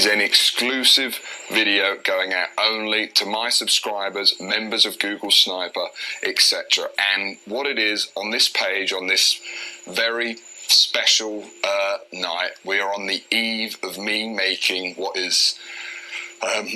is an exclusive video going out only to my subscribers, members of Google Sniper, etc. And what it is on this page, on this very special night, we are on the eve of me making what is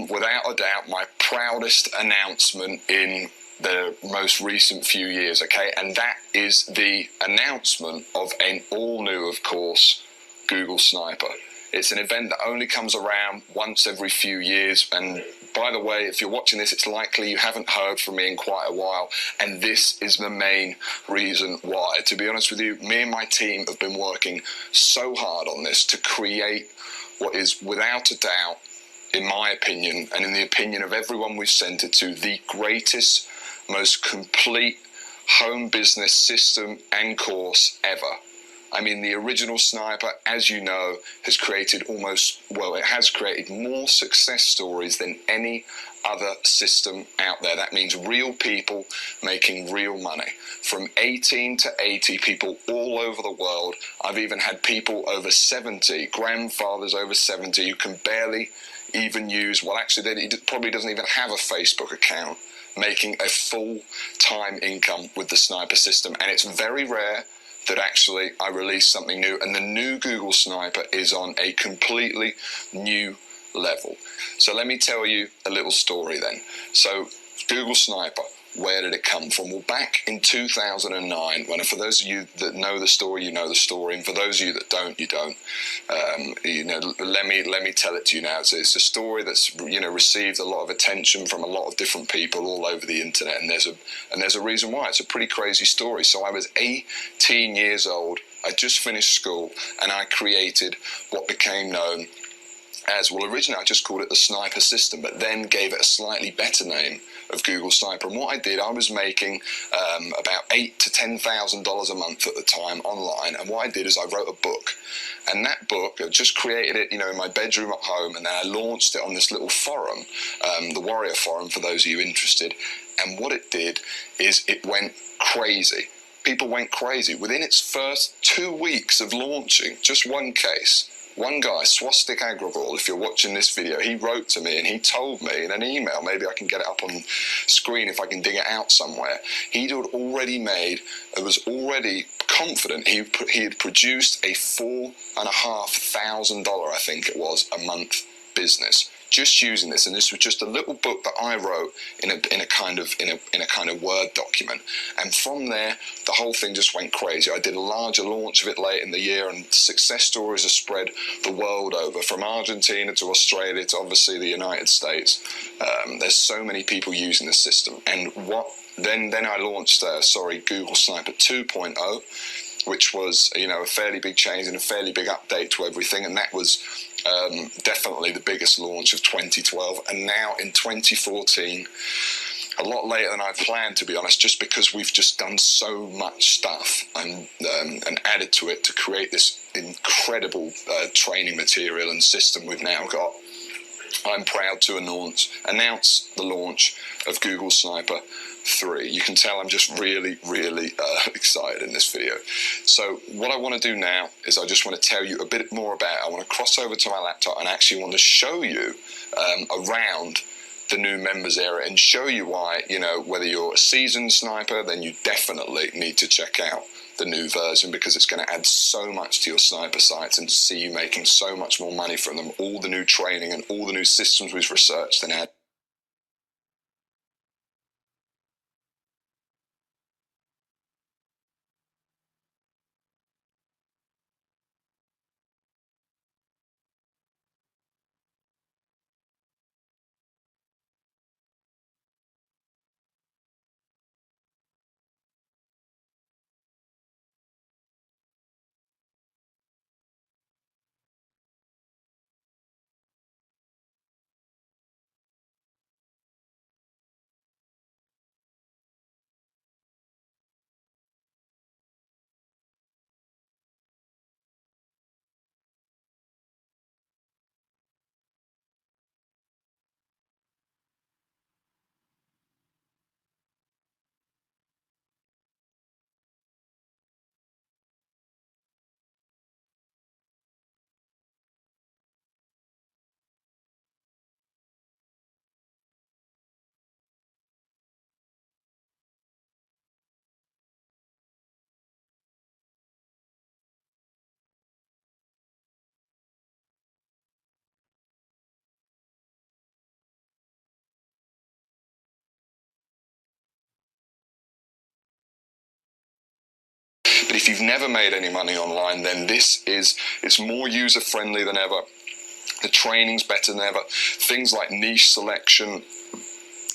without a doubt my proudest announcement in the most recent few years, okay? And that is the announcement of an all-new, of course, Google Sniper. It's an event that only comes around once every few years, and by the way, if you're watching this, it's likely you haven't heard from me in quite a while, and this is the main reason why. To be honest with you, me and my team have been working so hard on this to create what is, without a doubt, in my opinion, and in the opinion of everyone we've sent it to, the greatest, most complete home business system and course ever. I mean, the original Sniper, as you know, has created it has created more success stories than any other system out there. That means real people making real money. From 18 to 80 people all over the world. I've even had people over 70, grandfathers over 70, who can barely even use, well, actually, he probably doesn't even have a Facebook account, making a full-time income with the Sniper system. And it's very rare that actually I release something new, and the new Google Sniper is on a completely new level. So let me tell you a little story then. So Google Sniper, where did it come from? Well, back in 2009, when, for those of you that know the story, you know the story, and for those of you that don't, you don't. Let me tell it to you now. It's a story that's received a lot of attention from a lot of different people all over the internet, and there's a reason why. It's a pretty crazy story. So I was 18 years old. I just finished school, and I created what became known as, well, originally I just called it the Sniper system, but then gave it a slightly better name of Google Sniper. And what I did, I was making about $8,000 to $10,000 a month at the time online. And what I did is I wrote a book. And that book, I just created it, in my bedroom at home, and then I launched it on this little forum, the Warrior Forum, for those of you interested. And what it did is it went crazy. People went crazy. Within its first 2 weeks of launching, just one case, one guy, Swastik Agrawal, if you're watching this video, he wrote to me and he told me in an email, maybe I can get it up on screen if I can dig it out somewhere, he was already confident he had produced a $4,500, I think it was, a month business just using this. And this was just a little book that I wrote in a kind of Word document. And from there, the whole thing just went crazy. I did a larger launch of it late in the year, and success stories are spread the world over, from Argentina to Australia to obviously the United States. There's so many people using the system. And then I launched Google Sniper 2.0, which was a fairly big change and a fairly big update to everything, and that was definitely the biggest launch of 2012. And now in 2014, a lot later than I planned, to be honest, just because we've just done so much stuff and added to it to create this incredible training material and system we've now got. I'm proud to announce the launch of Google Sniper 3. You can tell I'm just really, really excited in this video. So what I want to do now is I just want to tell you a bit more about it. I want to cross over to my laptop and actually want to show you around the new members area and show you why, whether you're a seasoned sniper, then you definitely need to check out the new version, because it's going to add so much to your sniper sites and see you making so much more money from them. All the new training and all the new systems we've researched and add. If you've never made any money online, then it's more user-friendly than ever. The training's better than ever. Things like niche selection,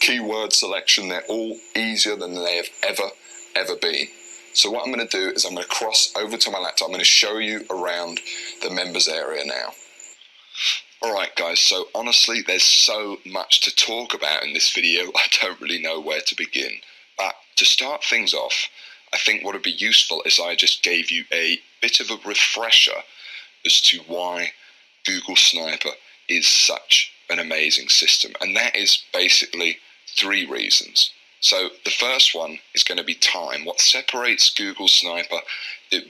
keyword selection, they're all easier than they have ever been. So what I'm going to do is I'm going to cross over to my laptop. I'm going to show you around the members area now. Alright guys, so honestly there's so much to talk about in this video, I don't really know where to begin. But to start things off, I think what would be useful is I just gave you a bit of a refresher as to why Google Sniper is such an amazing system. And that is basically 3 reasons. So the first one is going to be time. What separates Google Sniper,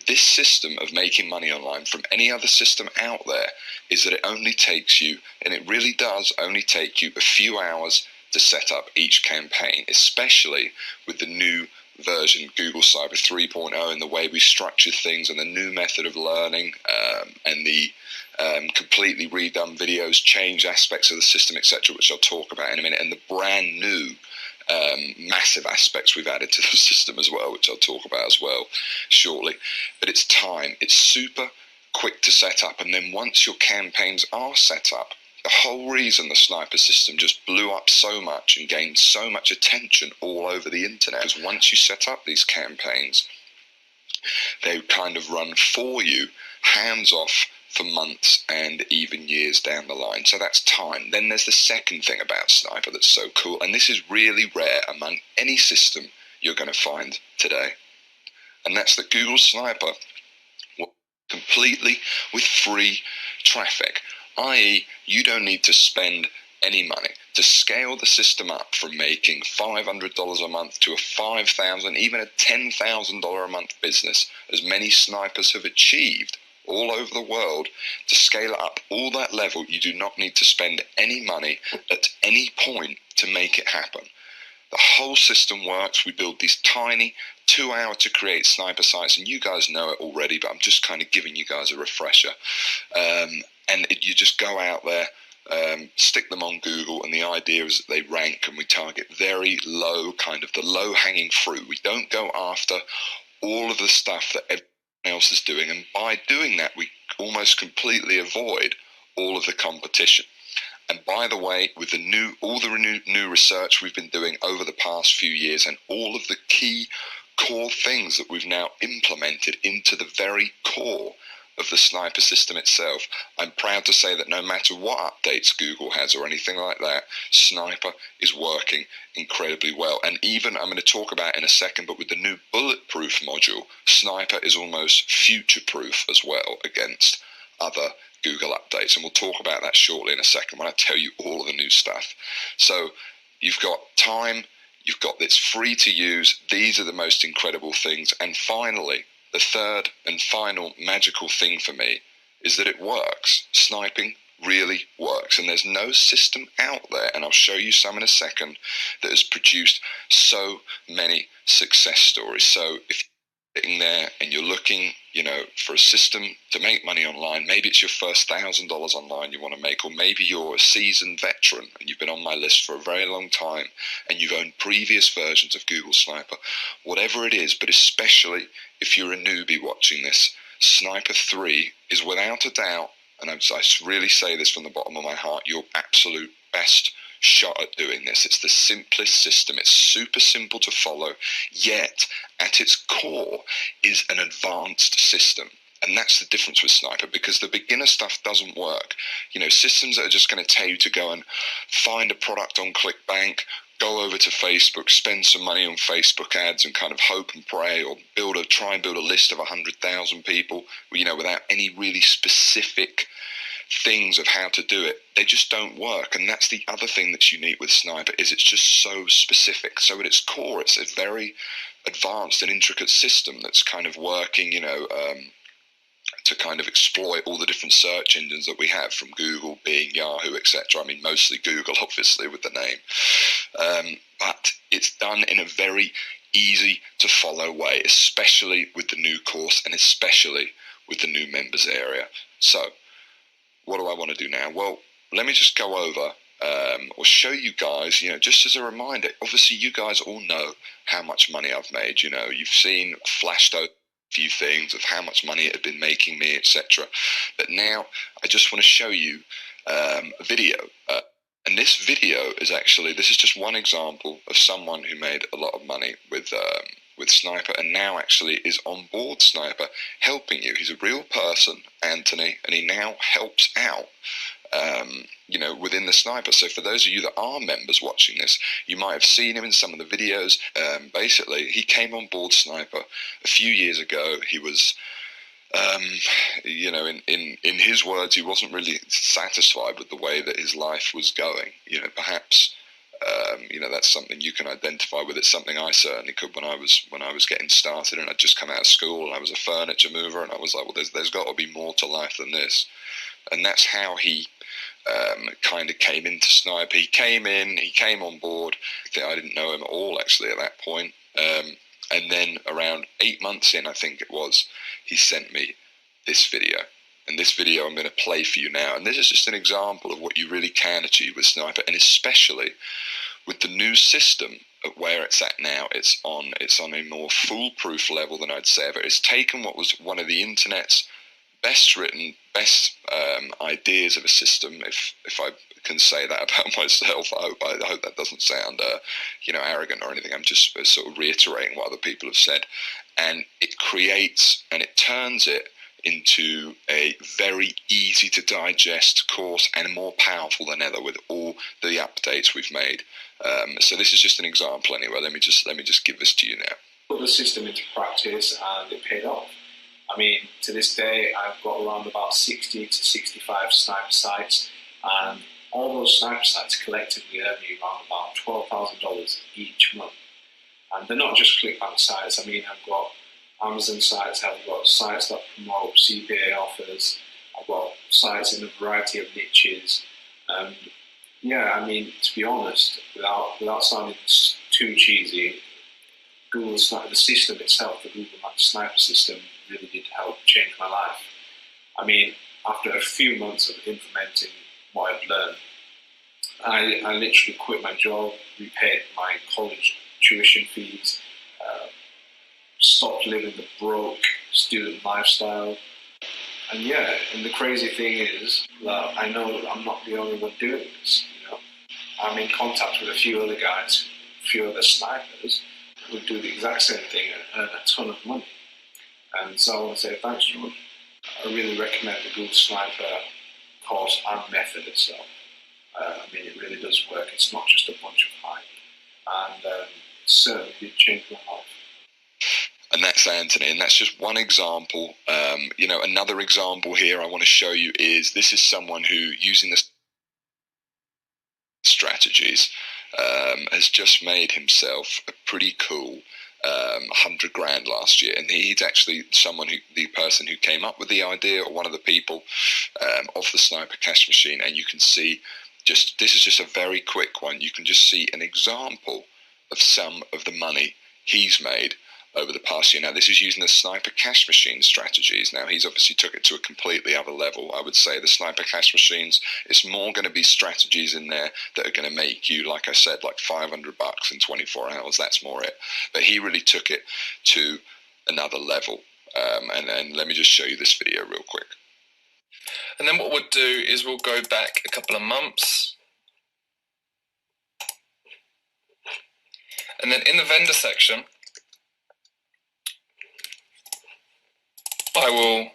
this system of making money online, from any other system out there is that it only takes you, and it really does only take you, a few hours to set up each campaign, especially with the new version Google Sniper 3.0 and the way we structure things and the new method of learning and the completely redone videos, change aspects of the system, etc., which I'll talk about in a minute, and the brand new massive aspects we've added to the system as well, which I'll talk about as well shortly. But it's time. It's super quick to set up, and then once your campaigns are set up, the whole reason the Sniper system just blew up so much and gained so much attention all over the internet is once you set up these campaigns, they kind of run for you, hands off, for months and even years down the line. So that's time. Then there's the second thing about Sniper that's so cool, and this is really rare among any system you're going to find today, and that's that Google Sniper works completely with free traffic, i.e. you don't need to spend any money to scale the system up from making $500 a month to a $5,000, even a $10,000 a month business, as many snipers have achieved all over the world. To scale it up all that level, you do not need to spend any money at any point to make it happen. The whole system works. We build these tiny 2-hour to create sniper sites, and you guys know it already, but I'm just kind of giving you guys a refresher. You just go out there, stick them on Google, and the idea is that they rank, and we target very low, kind of the low-hanging fruit. We don't go after all of the stuff that everyone else is doing, and by doing that we almost completely avoid all of the competition. And by the way, with all the new research we've been doing over the past few years, and all of the key core things that we've now implemented into the very core of the Sniper system itself, I'm proud to say that no matter what updates Google has or anything like that, Sniper is working incredibly well. And even, I'm going to talk about in a second, but with the new Bulletproof module, Sniper is almost future-proof as well against other Google updates. And we'll talk about that shortly in a second when I tell you all of the new stuff. So you've got time, you've got this free to use, these are the most incredible things. And finally, the third and final magical thing for me is that it works. Sniping really works, and there's no system out there, and I'll show you some in a second, that has produced so many success stories. So if you're sitting there and you're looking, for a system to make money online, maybe it's your first $1,000 online you want to make, or maybe you're a seasoned veteran and you've been on my list for a very long time and you've owned previous versions of Google Sniper, whatever it is, but especially if you're a newbie watching this, Sniper 3 is without a doubt, and I really say this from the bottom of my heart, your absolute best shot at doing this. It's the simplest system. It's super simple to follow, yet at its core is an advanced system. And that's the difference with Sniper, because the beginner stuff doesn't work. Systems that are just going to tell you to go and find a product on ClickBank, go over to Facebook, spend some money on Facebook ads and kind of hope and pray, or try and build a list of 100,000 people, without any really specific things of how to do it. They just don't work. And that's the other thing that's unique with Sniper, is it's just so specific. So at its core, it's a very advanced and intricate system that's kind of working, to kind of exploit all the different search engines that we have, from Google, Bing, Yahoo, etc. I mean, mostly Google, obviously, with the name. But it's done in a very easy to follow way, especially with the new course and especially with the new members area. So what do I want to do now? Well, let me just go over or show you guys, just as a reminder. Obviously, you guys all know how much money I've made. You've seen flashed over few things of how much money it had been making me, etc. But now I just want to show you a video. And this video is actually, this is just one example of someone who made a lot of money with Sniper, and now actually is on board Sniper, helping you. He's a real person, Anthony, and he now helps out, you know, within the Sniper. So for those of you that are members watching this, you might have seen him in some of the videos. Basically, he came on board Sniper a few years ago. He was, you know, in his words, he wasn't really satisfied with the way that his life was going. You know, perhaps, you know, that's something you can identify with. It's something I certainly could when I was getting started, and I'd just come out of school and I was a furniture mover, and I was like, well, there's got to be more to life than this. And that's how he kind of came into Sniper. He came on board. I didn't know him at all actually at that point. And then around 8 months in, I think it was, he sent me this video. And this video I'm going to play for you now. And this is just an example of what you really can achieve with Sniper, and especially with the new system of where it's at now. It's on a more foolproof level than I'd say ever. It's taken what was one of the internet's best written, best ideas of a system, if I can say that about myself. I hope that doesn't sound you know, arrogant or anything. I'm just sort of reiterating what other people have said. And it creates and it turns it into a very easy to digest course, and more powerful than ever with all the updates we've made. So this is just an example anyway. Let me just give this to you now. Put the system into practice and it paid off. I mean, to this day, I've got around about 60 to 65 Sniper sites, and all those Sniper sites collectively earn me around about $12,000 each month. And they're not just ClickBank sites. I mean, I've got Amazon sites, I've got sites that promote CPA offers, I've got sites in a variety of niches. Yeah, I mean, to be honest, without sounding too cheesy, Google Sniper, the system itself, the Google Sniper system, really did help change my life. I mean, after a few months of implementing what I'd learned, I literally quit my job, repaid my college tuition fees, stopped living the broke student lifestyle. And yeah, and the crazy thing is that I know that I'm not the only one doing this. You know, I'm in contact with a few other guys, a few other snipers who do the exact same thing and earn a ton of money. And so I want to say thanks, George. I really recommend the Google Sniper course and method itself. I mean, it really does work. It's not just a bunch of hype. And it certainly did change my life. And that's Anthony, and that's just one example. You know, another example here I want to show you is this is someone who, using the strategies, has just made himself a pretty cool 100 grand last year. And he's actually the person who came up with the idea, or one of the people of the Sniper cash machine. And you can see, this is just a very quick one. You can just see an example of some of the money he's made over the past year. Now, this is using the Sniper cash machine strategies. Now, he's obviously took it to a completely other level. I would say the Sniper cash machines, it's more going to be strategies in there that are going to make you, like I said, like $500 in 24 hours. That's more it. But he really took it to another level. And then let me just show you this video real quick. And then what we'll do is we'll go back a couple of months. And then in the vendor section, let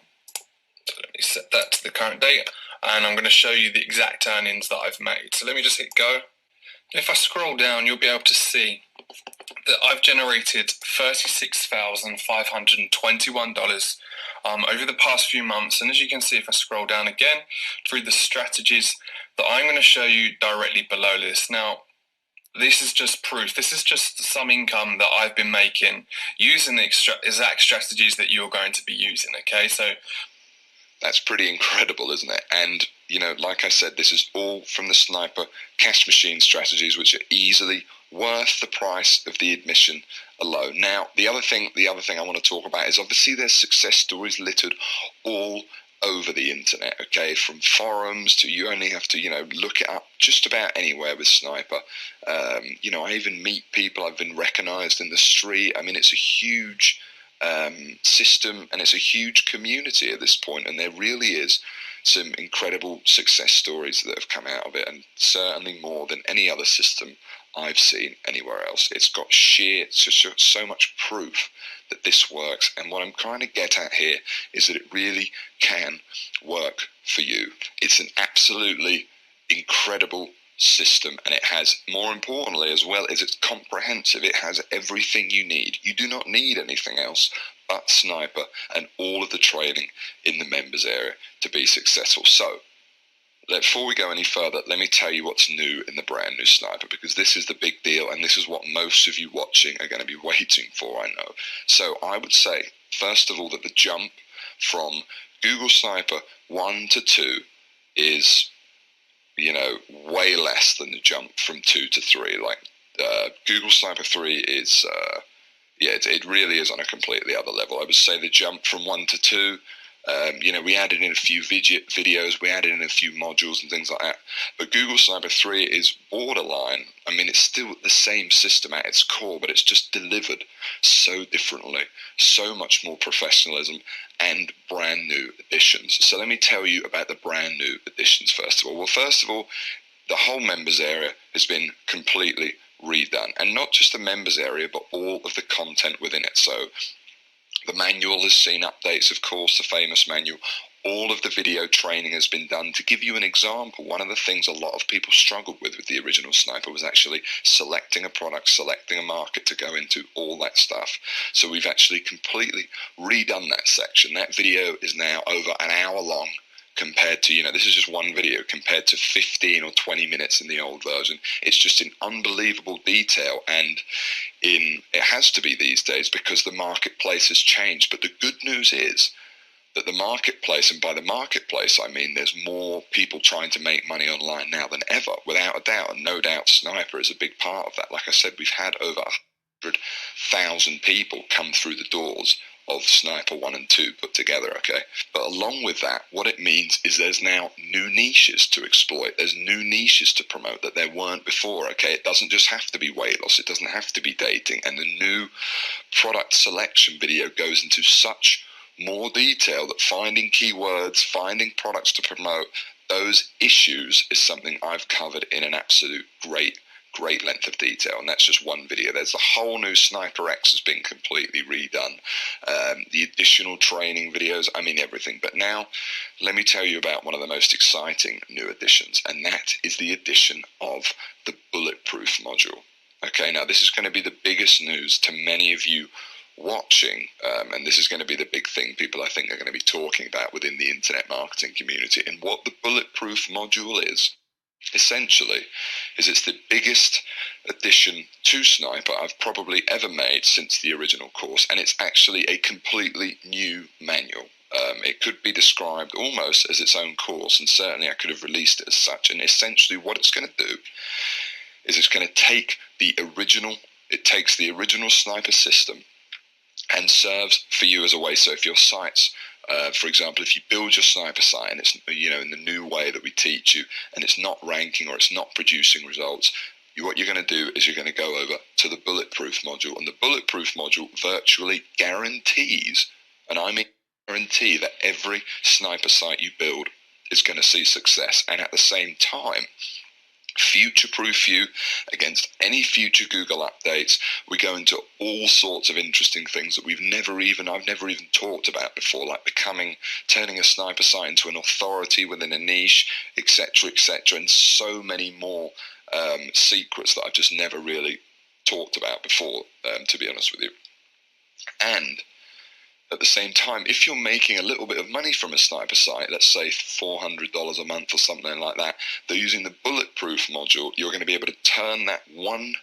me set that to the current date, and I'm going to show you the exact earnings that I've made. So let me just hit go. And if I scroll down, you'll be able to see that I've generated $36,521 over the past few months. And as you can see, if I scroll down again through the strategies that I'm going to show you directly below this. Now, this is just proof. This is just some income that I've been making using the exact strategies that you're going to be using, okay? So that's pretty incredible, isn't it? And, you know, like I said, this is all from the Sniper cash machine strategies, which are easily worth the price of the admission alone. Now, the other thing I want to talk about is, obviously there's success stories littered all over the internet, okay, from forums to, you only have to, you know, look it up just about anywhere with Sniper. You know, I even meet people, I've been recognized in the street. I mean, it's a huge system, and it's a huge community at this point, and there really is some incredible success stories that have come out of it, and certainly more than any other system I've seen anywhere else. It's got so much proof that this works, and what I'm trying to get at here is that it really can work for you. It's an absolutely incredible system, and it has, more importantly, as well as it's comprehensive, it has everything you need. You do not need anything else but Sniper and all of the training in the members area to be successful. So before we go any further, let me tell you what's new in the brand new Sniper, because this is the big deal, and this is what most of you watching are going to be waiting for, I know. So I would say, first of all, that the jump from Google Sniper 1 to 2 is, you know, way less than the jump from 2 to 3. Like, Google Sniper 3 is, it really is on a completely other level. I would say the jump from 1 to 2, you know, we added in a few videos, we added in a few modules and things like that. But Google Sniper 3 is borderline. I mean, it's still the same system at its core, but it's just delivered so differently, so much more professionalism and brand new additions. So let me tell you about the brand new additions first of all. Well, first of all, the whole members area has been completely redone, and not just the members area, but all of the content within it. So the manual has seen updates, of course, the famous manual. All of the video training has been done. To give you an example, one of the things a lot of people struggled with the original Sniper was actually selecting a product, selecting a market to go into, all that stuff. So we've actually completely redone that section. That video is now over an hour long, compared to, you know, this is just one video compared to 15 or 20 minutes in the old version. It's just in unbelievable detail, and it has to be these days because the marketplace has changed. But the good news is that the marketplace, and by the marketplace I mean there's more people trying to make money online now than ever, without a doubt, and no doubt Sniper is a big part of that. Like I said, we've had over 100,000 people come through the doors of Sniper 1 and 2 put together, okay? But along with that, what it means is there's now new niches to exploit. There's new niches to promote that there weren't before, okay? It doesn't just have to be weight loss. It doesn't have to be dating. And the new product selection video goes into such more detail that finding keywords, finding products to promote, those issues is something I've covered in an absolute great length of detail, and that's just one video. There's the whole new Sniper X has been completely redone, the additional training videos, I mean everything. But now let me tell you about one of the most exciting new additions, and that is the addition of the Bulletproof module. Okay, now this is going to be the biggest news to many of you watching, and this is going to be the big thing people I think are going to be talking about within the internet marketing community. And what the Bulletproof module is, essentially, is it's the biggest addition to Sniper I've probably ever made since the original course, and it's actually a completely new manual. It could be described almost as its own course, and certainly I could have released it as such. And essentially what it's going to do is it's going to take it takes the original Sniper system and serves for you as a way. So if your sites, for example, if you build your Sniper site and it's, you know, in the new way that we teach you, and it's not ranking or it's not producing results, what you're going to do is you're going to go over to the Bulletproof module, and the Bulletproof module virtually guarantees, and I mean guarantee, that every Sniper site you build is going to see success, and at the same time future-proof you against any future Google updates. We go into all sorts of interesting things that I've never even talked about before, like turning a Sniper site into an authority within a niche, etc., and so many more secrets that I've just never really talked about before, to be honest with you. And at the same time, if you're making a little bit of money from a Sniper site, let's say $400 a month or something like that, they're using the Bulletproof module, you're going to be able to turn that one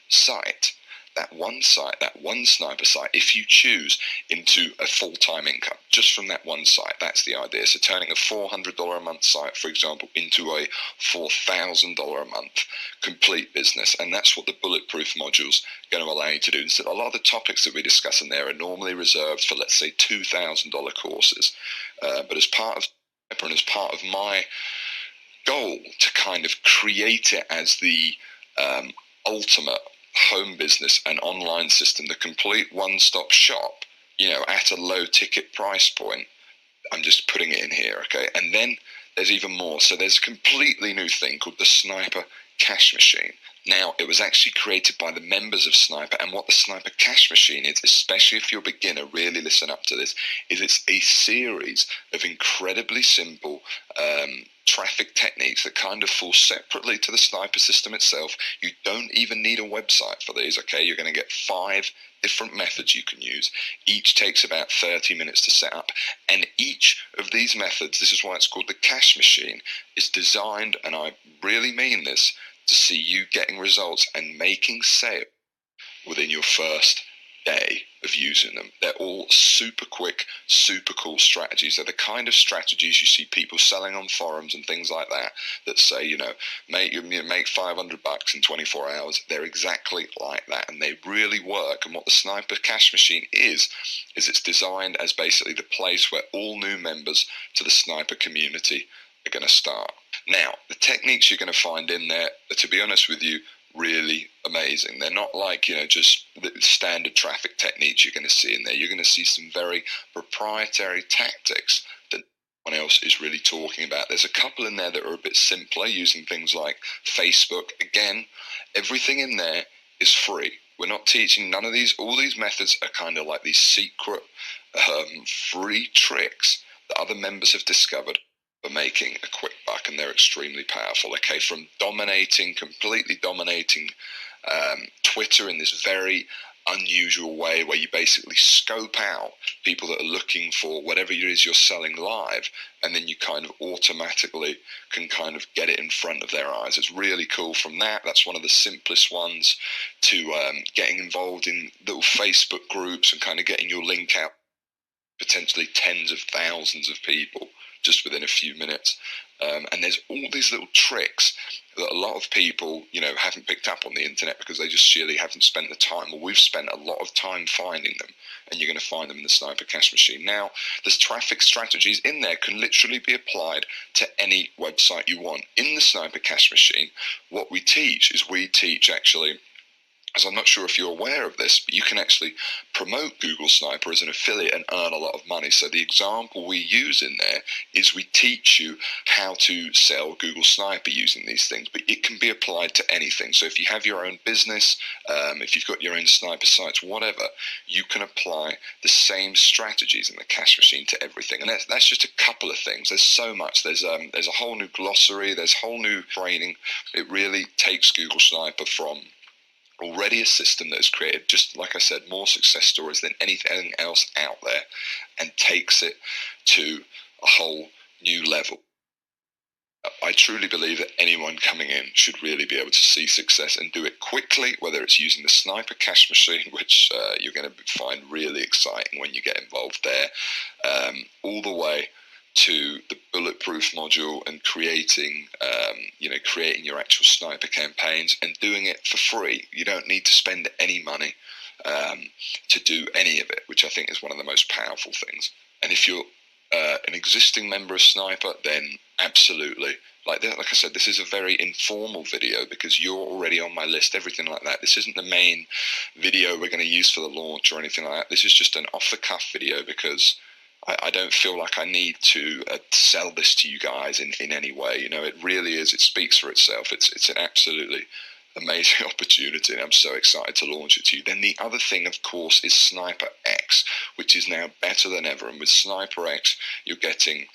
Sniper site, if you choose, into a full-time income, just from that one site. That's the idea. So turning a $400 a month site, for example, into a $4,000 a month complete business. And that's what the Bulletproof module's going to allow you to do. Instead, a lot of the topics that we discuss in there are normally reserved for, let's say, $2,000 courses. But as part of Sniper and as part of my goal to kind of create it as the ultimate home business and online system, the complete one-stop shop at a low ticket price point. I'm just putting it in here, okay? And then there's even more. So there's a completely new thing called the Sniper Cash Machine. Now, it was actually created by the members of Sniper, and what the Sniper Cash Machine is, especially if you're a beginner, really listen up to this, is it's a series of incredibly simple traffic techniques that kind of fall separately to the Sniper system itself. You don't even need a website for these, okay? You're going to get 5 different methods you can use. Each takes about 30 minutes to set up, and each of these methods, this is why it's called the Cash Machine, is designed, and I really mean this, to see you getting results and making sales within your first day of using them. They're all super quick, super cool strategies. They're the kind of strategies you see people selling on forums and things like that, that say, make $500 in 24 hours. They're exactly like that, and they really work. And what the Sniper Cash Machine is it's designed as basically the place where all new members to the Sniper community are going to start. Now, the techniques you're going to find in there are, to be honest with you, really amazing. They're not like, just the standard traffic techniques you're going to see in there. You're going to see some very proprietary tactics that no one else is really talking about. There's a couple in there that are a bit simpler, using things like Facebook. Again, everything in there is free. We're not teaching none of these. All these methods are kind of like these secret free tricks that other members have discovered for making a quick buck, and they're extremely powerful. Okay, from completely dominating Twitter in this very unusual way, where you basically scope out people that are looking for whatever it is you're selling live, and then you kind of automatically can kind of get it in front of their eyes. It's really cool. From that's one of the simplest ones, to getting involved in little Facebook groups and kind of getting your link out potentially tens of thousands of people just within a few minutes. And there's all these little tricks that a lot of people, haven't picked up on the internet because they just sheerly haven't spent the time. Well, we've spent a lot of time finding them, and you're going to find them in the Sniper Cash Machine. Now, there's traffic strategies in there can literally be applied to any website you want. In the Sniper Cash Machine, what we teach actually, as I'm not sure if you're aware of this, but you can actually promote Google Sniper as an affiliate and earn a lot of money. So the example we use in there is we teach you how to sell Google Sniper using these things, but it can be applied to anything. So if you have your own business, if you've got your own sniper sites, whatever, you can apply the same strategies in the Cash Machine to everything. And that's just a couple of things. There's so much. There's a whole new glossary. There's whole new training. It really takes Google Sniper from already a system that has created, just like I said, more success stories than anything else out there, and takes it to a whole new level. I truly believe that anyone coming in should really be able to see success and do it quickly, whether it's using the Sniper Cash Machine, which you're going to find really exciting when you get involved there, all the way to the Bulletproof module and creating your actual sniper campaigns and doing it for free. You don't need to spend any money to do any of it, which I think is one of the most powerful things. And if you're an existing member of Sniper, then absolutely. Like I said, this is a very informal video because you're already on my list, everything like that. This isn't the main video we're going to use for the launch or anything like that. This is just an off-the-cuff video because I don't feel like I need to sell this to you guys in any way. It really is. It speaks for itself. It's an absolutely amazing opportunity, and I'm so excited to launch it to you. Then the other thing, of course, is Sniper X, which is now better than ever. And with Sniper X, you're getting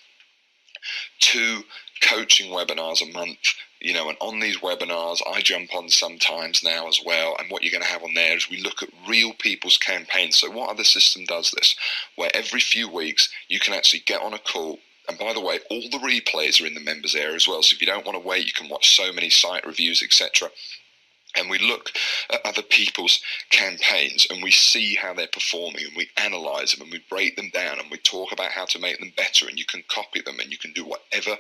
2 coaching webinars a month, and on these webinars I jump on sometimes now as well, and what you're going to have on there is we look at real people's campaigns. So what other system does this, where every few weeks you can actually get on a call, and by the way, all the replays are in the members area as well, so if you don't want to wait, you can watch so many site reviews, etc. And we look at other people's campaigns and we see how they're performing, and we analyze them and we break them down and we talk about how to make them better, and you can copy them and you can do whatever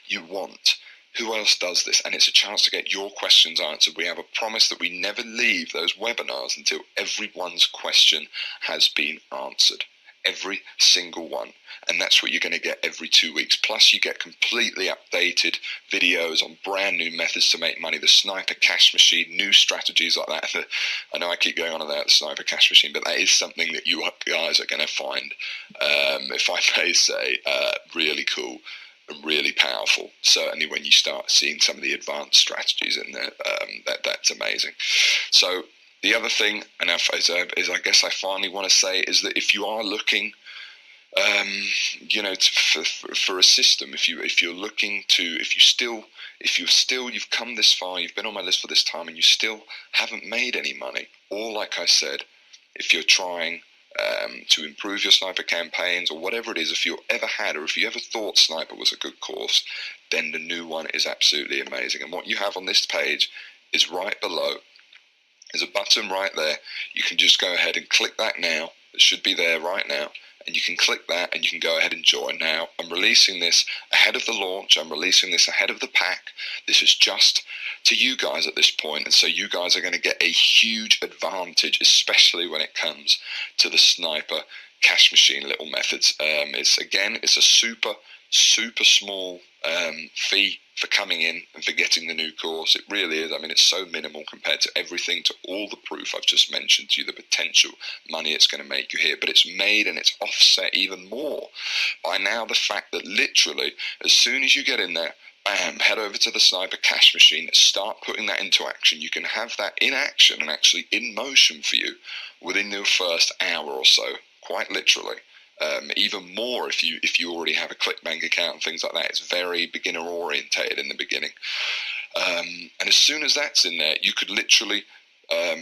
you want. Who else does this? And it's a chance to get your questions answered. We have a promise that we never leave those webinars until everyone's question has been answered. every single one, and that's what you're going to get every 2 weeks. Plus you get completely updated videos on brand new methods to make money, the sniper cash machine, new strategies like that. I know I keep going on about the sniper cash machine, but that is something that you guys are going to find, if I may say, really cool and really powerful. Certainly when you start seeing some of the advanced strategies in there, that's amazing. So the other thing, and as I guess I finally want to say, is that if you are looking, for a system, if you've come this far, you've been on my list for this time, and you still haven't made any money, or like I said, if you're trying to improve your sniper campaigns, or whatever it is, if you ever had, or if you ever thought sniper was a good course, then the new one is absolutely amazing. And what you have on this page is right below. There's a button right there. You can just go ahead and click that now. It should be there right now. And you can click that and you can go ahead and join. Now, I'm releasing this ahead of the launch. I'm releasing this ahead of the pack. This is just to you guys at this point. And so you guys are going to get a huge advantage, especially when it comes to the sniper cash machine little methods. It's a super small fee for coming in and for getting the new course. It really is. I mean, it's so minimal compared to everything, to all the proof I've just mentioned to you, the potential money it's going to make you here. But it's made and it's offset even more by now the fact that literally as soon as you get in there, bam, head over to the sniper cash machine, start putting that into action. You can have that in action and actually in motion for you within the first hour or so, quite literally. Even more if you already have a ClickBank account and things like that. It's very beginner orientated in the beginning, and as soon as that's in there, you could literally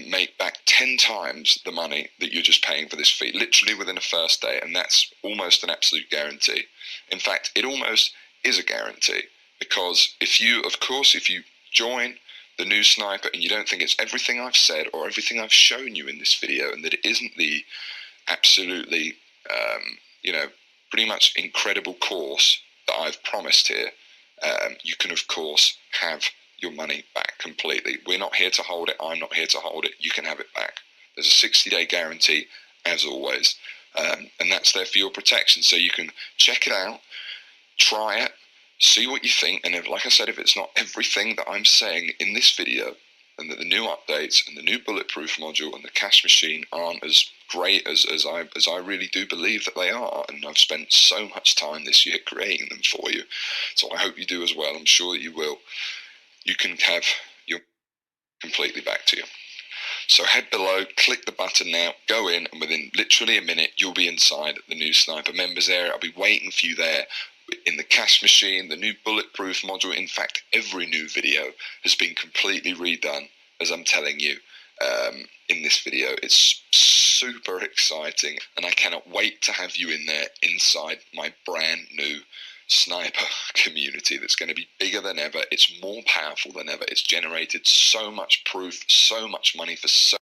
make back 10 times the money that you're just paying for this fee, literally within the first day, and that's almost an absolute guarantee. In fact, it almost is a guarantee, because if you join the new sniper and you don't think it's everything I've said or everything I've shown you in this video, and that it isn't the absolutely pretty much incredible course that I've promised here, you can of course have your money back completely. We're not here to hold it. I'm not here to hold it. You can have it back. There's a 60-day guarantee, as always, and that's there for your protection. So you can check it out, try it, see what you think, and if, like I said, if it's not everything that I'm saying in this video, and that the new updates and the new bulletproof module and the cash machine aren't as great as I really do believe that they are, and I've spent so much time this year creating them for you, so I hope you do as well. I'm sure that you will. You can have your completely back to you. So head below, click the button now, go in, and within literally a minute you'll be inside the new sniper members area. I'll be waiting for you there in the cash machine, the new bulletproof module. In fact, every new video has been completely redone, as I'm telling you in this video. It's super exciting, and I cannot wait to have you in there inside my brand new sniper community that's going to be bigger than ever. It's more powerful than ever. It's generated so much proof, so much money for so